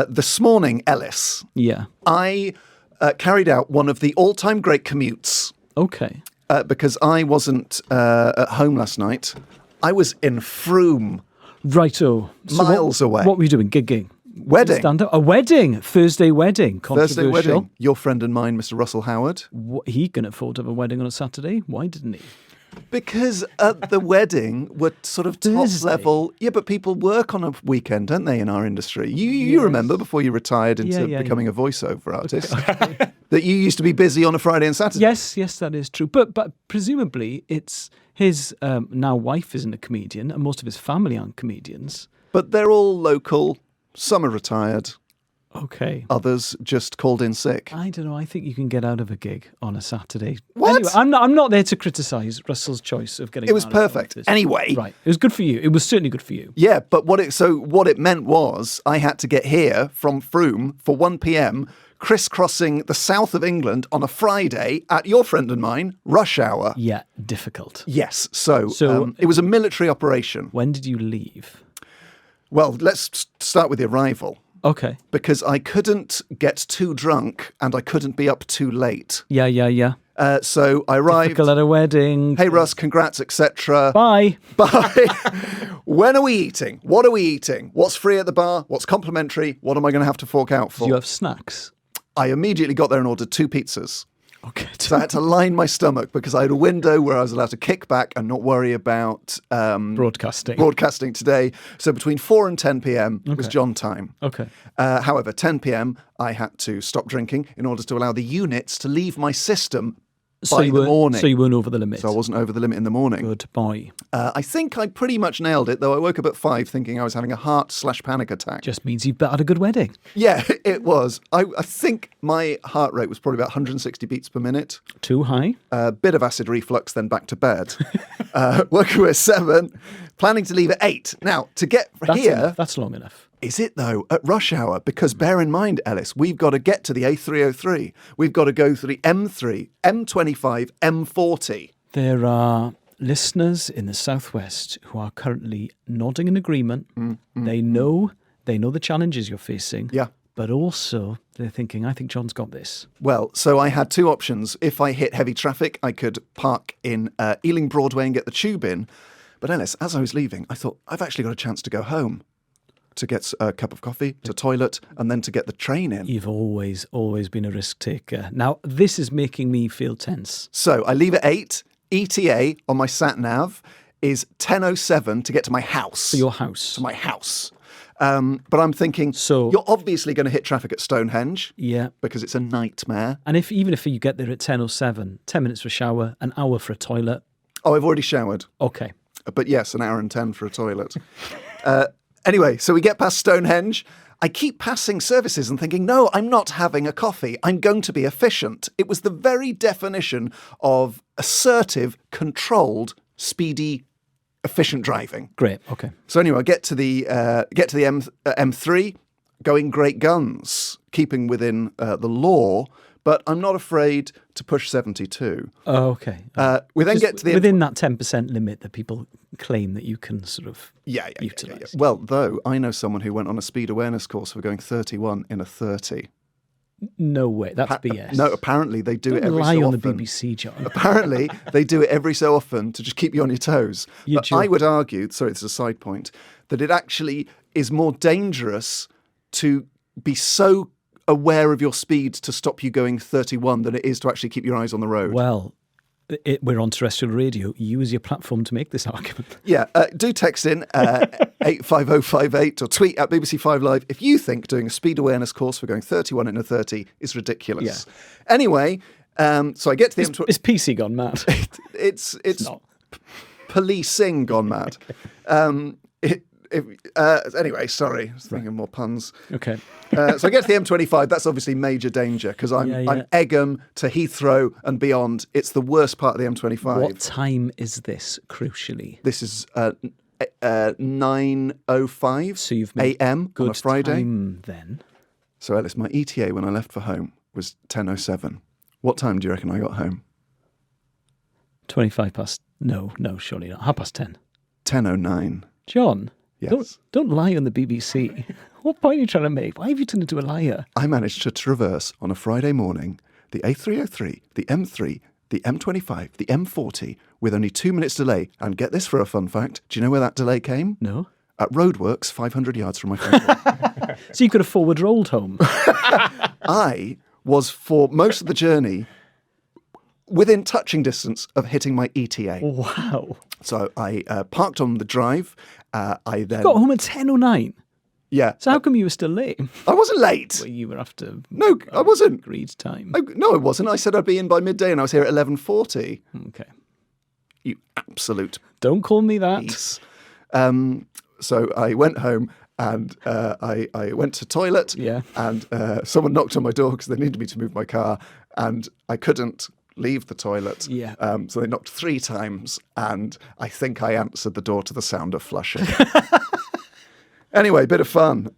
This morning, Elis, Yeah. I carried out one of the all-time great commutes Okay. because I wasn't at home last night. I was in Frome, Righto. So miles away. What were you doing? Gigging? Wedding. Stand up? A wedding. Thursday wedding. Thursday Controversial. wedding. Your friend and mine, Mr. Russell Howard. He can afford to have a wedding on a Saturday. Why didn't he? Because at the wedding, we're sort of top Thursday. level. Yeah, but people work on a weekend, don't they, in our industry? You remember before you retired into becoming a voiceover artist that you used to be busy on a Friday and Saturday. Yes, that is true. But presumably it's his now wife isn't a comedian and most of his family aren't comedians. But they're all local. Some are retired. Okay. Others just called in sick. I don't know. I think you can get out of a gig on a Saturday. What? Anyway, I'm not there to criticise Russell's choice of getting. It was out of perfect. this. Anyway, right. It was good for you. It was certainly good for you. Yeah, but what it meant was I had to get here from Frome for 1 p.m, crisscrossing the south of England on a Friday at your friend and mine, rush hour. Yeah, difficult. Yes, so it was a military operation. When did you leave? Well, let's start with the arrival. Okay. Because I couldn't get too drunk and I couldn't be up too late. Yeah. So I arrived. Difficult at a wedding. Hey, Russ, congrats, etc. Bye. Bye. When are we eating? What are we eating? What's free at the bar? What's complimentary? What am I going to have to fork out for? Do you have snacks? I immediately got there and ordered 2 pizzas. Okay. So I had to line my stomach because I had a window where I was allowed to kick back and not worry about broadcasting today. So between 4 and 10 p.m. was John time. Okay. However, 10 p.m. I had to stop drinking in order to allow the units to leave my system by the morning. So you weren't over the limit. So I wasn't over the limit in the morning. Good boy. I think I pretty much nailed it, though I woke up at 5 thinking I was having a heart/panic attack. Just means you've had a good wedding. Yeah, it was. I think my heart rate was probably about 160 beats per minute. Too high? A bit of acid reflux, then back to bed. Working at 7, planning to leave at 8. Now, to get here... Enough. That's long enough. Is it, though, at rush hour? Because bear in mind, Elis, we've got to get to the A303. We've got to go through the M3, M25, M40. There are listeners in the Southwest who are currently nodding in agreement. They know the challenges you're facing. Yeah. But also, they're thinking, I think John's got this. Well, so I had 2 options. If I hit heavy traffic, I could park in Ealing Broadway and get the tube in. But Elis, as I was leaving, I thought, I've actually got a chance to go home, to get a cup of coffee, to toilet, and then to get the train in. You've always been a risk taker. Now, this is making me feel tense. So I leave at 8. ETA on my sat-nav is 10:07 to get to my house. To your house. To my house. But I'm thinking, so you're obviously going to hit traffic at Stonehenge. Yeah. Because it's a nightmare. And even if you get there at 10:07, 10 minutes for a shower, an hour for a toilet. Oh, I've already showered. Okay. But yes, an hour and 10 for a toilet. Anyway, so we get past Stonehenge. I keep passing services and thinking, no, I'm not having a coffee. I'm going to be efficient. It was the very definition of assertive, controlled, speedy, efficient driving. Great. Okay. So anyway, I get to the M3, going great guns, keeping within the law. But I'm not afraid to push 72. Oh, okay. We then get to the... Within that 10% limit that people claim that you can sort of utilise. Well, though, I know someone who went on a speed awareness course for going 31 in a 30. No way. That's BS. No, apparently they do it every so often. Lie on often. the BBC, John. Apparently they do it every so often to just keep you on your toes. But I would argue, sorry, this is a side point, that it actually is more dangerous to be so aware of your speed to stop you going 31 than it is to actually keep your eyes on the road. Well, we're on terrestrial radio. Use your platform to make this argument. Yeah, do text in 85058 or tweet at BBC 5 Live if you think doing a speed awareness course for going 31 in a 30 is ridiculous. Yeah. Anyway, so I get to the M20. Is PC gone mad? It's not. Policing gone mad. Anyway, sorry, I was thinking more puns. Okay. So I get to the M25. That's obviously major danger because I'm Egham to Heathrow and beyond. It's the worst part of the M25. What time is this, crucially? This is 9:05 so you've made a.m. on a Friday. Time then. So Elis, my ETA when I left for home was 10:07. What time do you reckon I got home? 25 past. No, surely not. 10:30. 10:09. John, Yes. Don't lie on the BBC. What point are you trying to make? Why have you turned into a liar? I managed to traverse on a Friday morning the A303, the M3, the M25, the M40 with only 2 minutes delay. And get this for a fun fact. Do you know where that delay came? No. At roadworks 500 yards from my front door. So you could have forward rolled home. I was, for most of the journey, within touching distance of hitting my ETA. Wow. So I parked on the drive. I then... Got home at 10:09. Yeah. So how come you were still late? I wasn't late. Well, you were after No, I wasn't. agreed time. No, I wasn't. I said I'd be in by midday and I was here at 11:40. Okay. You absolute Don't call me that. piece. So I went home and I went to toilet. Yeah. And someone knocked on my door because they needed me to move my car. And I couldn't leave the toilet. Yeah. So they knocked 3 times. And I think I answered the door to the sound of flushing. Anyway, bit of fun.